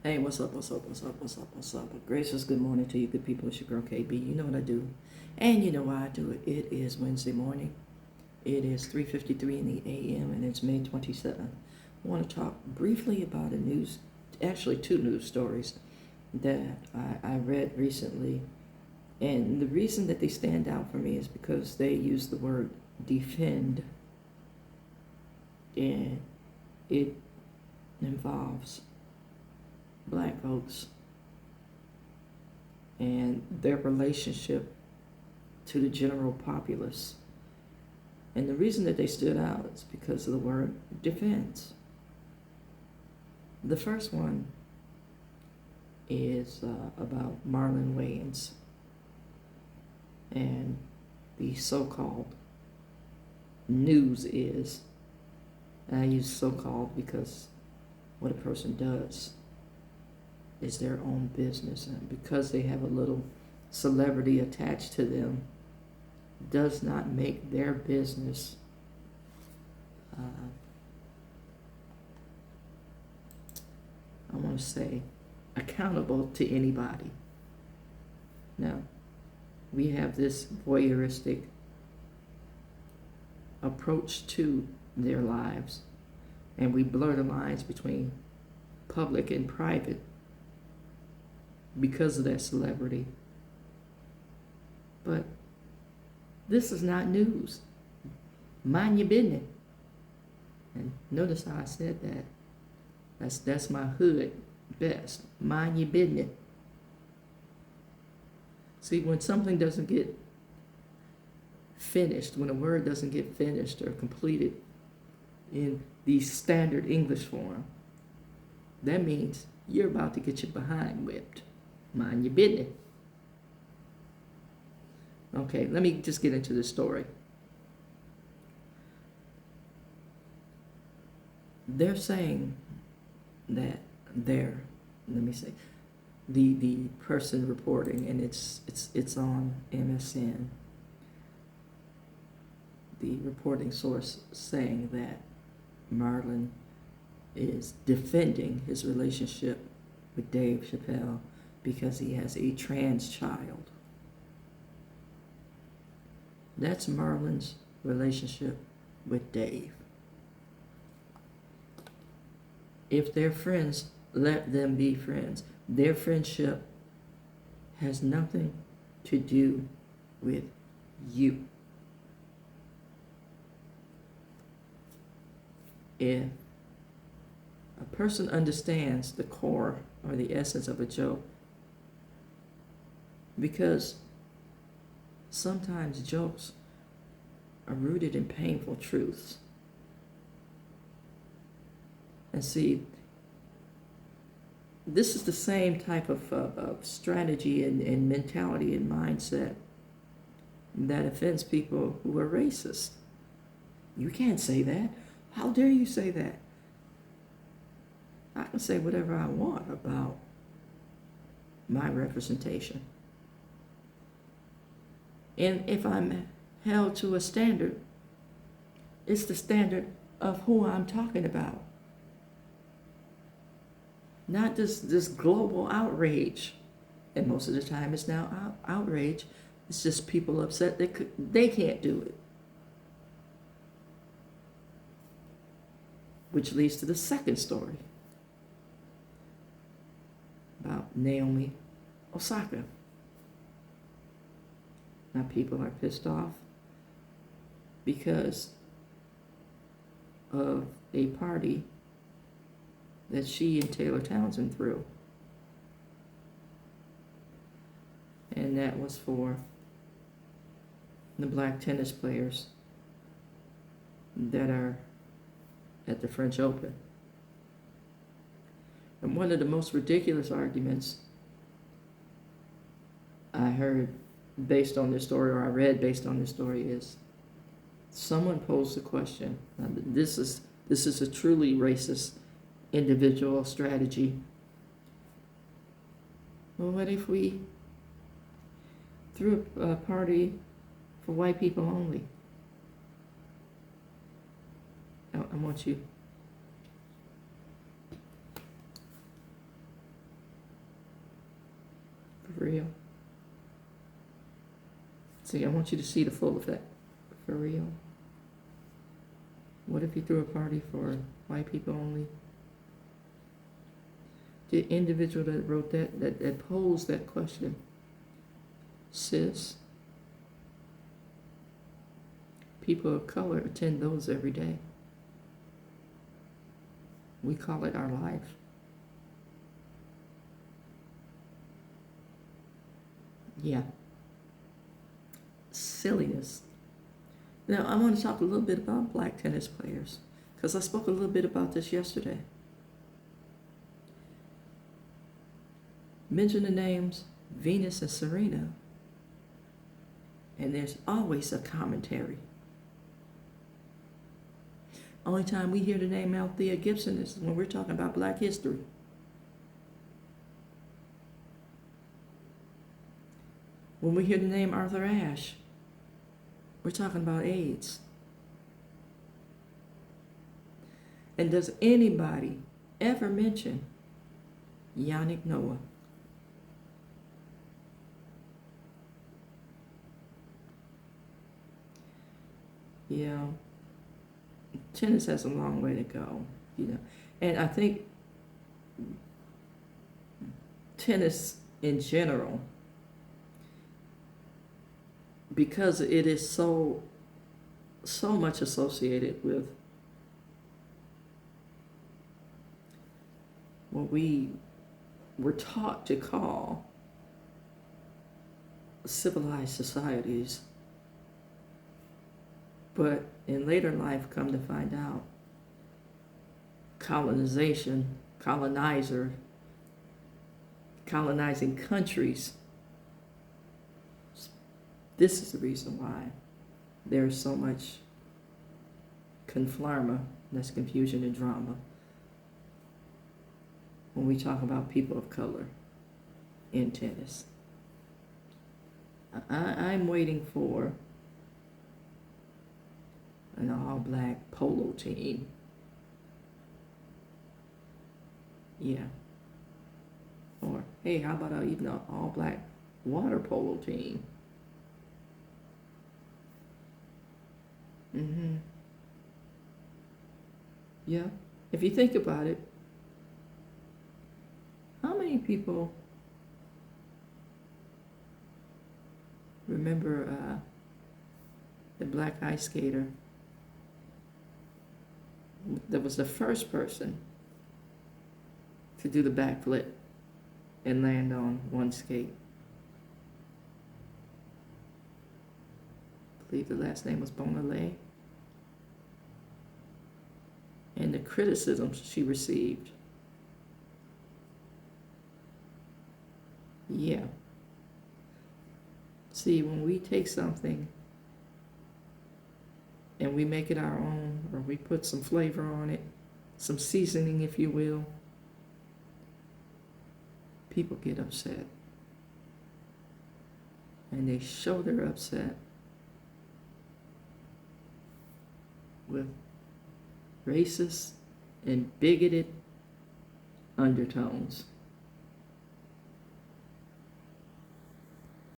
Hey, what's up, what's up, what's up, what's up, what's up? Gracious good morning to you good people. It's your girl KB. You know what I do. And you know why I do it. It is Wednesday morning. It is 3:53 in the AM and it's May 27th. I want to talk briefly about actually two news stories that I read recently. And the reason that they stand out for me is because they use the word defend. And it involves black folks and their relationship to the general populace. And the reason that they stood out is because of the word defense. The first one is about Marlon Wayans and the so-called news is, and I use so-called because what a person does is their own business, and because they have a little celebrity attached to them does not make their business I want to say accountable to anybody. Now, we have this voyeuristic approach to their lives, and we blur the lines between public and private because of that celebrity. But this is not news. Mind your business. And notice how I said that. That's my hood best. Mind your business. See, when something doesn't get finished, when a word doesn't get finished or completed in the standard English form, that means you're about to get your behind whipped. Mind your business. Okay, let me just get into the story. They're saying that the person reporting, and it's on MSN, the reporting source saying that Marlon is defending his relationship with Dave Chappelle because he has a trans child. That's Marlon's relationship with Dave. If they're friends, let them be friends. Their friendship has nothing to do with you. If a person understands the core or the essence of a joke, because sometimes jokes are rooted in painful truths. And see, this is the same type of strategy and mentality and mindset that offends people who are racist. You can't say that. How dare you say that? I can say whatever I want about my representation. And if I'm held to a standard, it's the standard of who I'm talking about. Not this global outrage. And most of the time it's now outrage. It's just people upset they can't do it. Which leads to the second story about Naomi Osaka. Now people are pissed off because of a party that she and Taylor Townsend threw. And that was for the black tennis players that are at the French Open. And one of the most ridiculous arguments I heard based on this story, or I read based on this story, is someone posed the question. Now, this is a truly racist individual strategy. Well, what if we threw a party for white people only? I want you real. See, I want you to see the full effect. For real. What if you threw a party for white people only? The individual that wrote that posed that question, sis, people of color attend those every day. We call it our life. Yeah. Silliness. Now, I want to talk a little bit about black tennis players, because I spoke a little bit about this yesterday. Mention the names Venus and Serena, and there's always a commentary. Only time we hear the name Althea Gibson is when we're talking about Black history. When we hear the name Arthur Ashe, we're talking about AIDS. And does anybody ever mention Yannick Noah? Yeah, tennis has a long way to go, and I think tennis in general, because it is so much associated with what we were taught to call civilized societies, but in later life come to find out colonizing countries. This is the reason why there's so much conflarma, that's confusion and drama, when we talk about people of color in tennis. I'm waiting for an all-black polo team. Yeah. Or, hey, how about even an all-black water polo team? Yeah. If you think about it, how many people remember the black ice skater that was the first person to do the backflip and land on one skate? I believe the last name was Bonalé. And the criticisms she received. Yeah. See, when we take something and we make it our own, or we put some flavor on it, some seasoning, if you will, people get upset. And they show their upset with racist and bigoted undertones.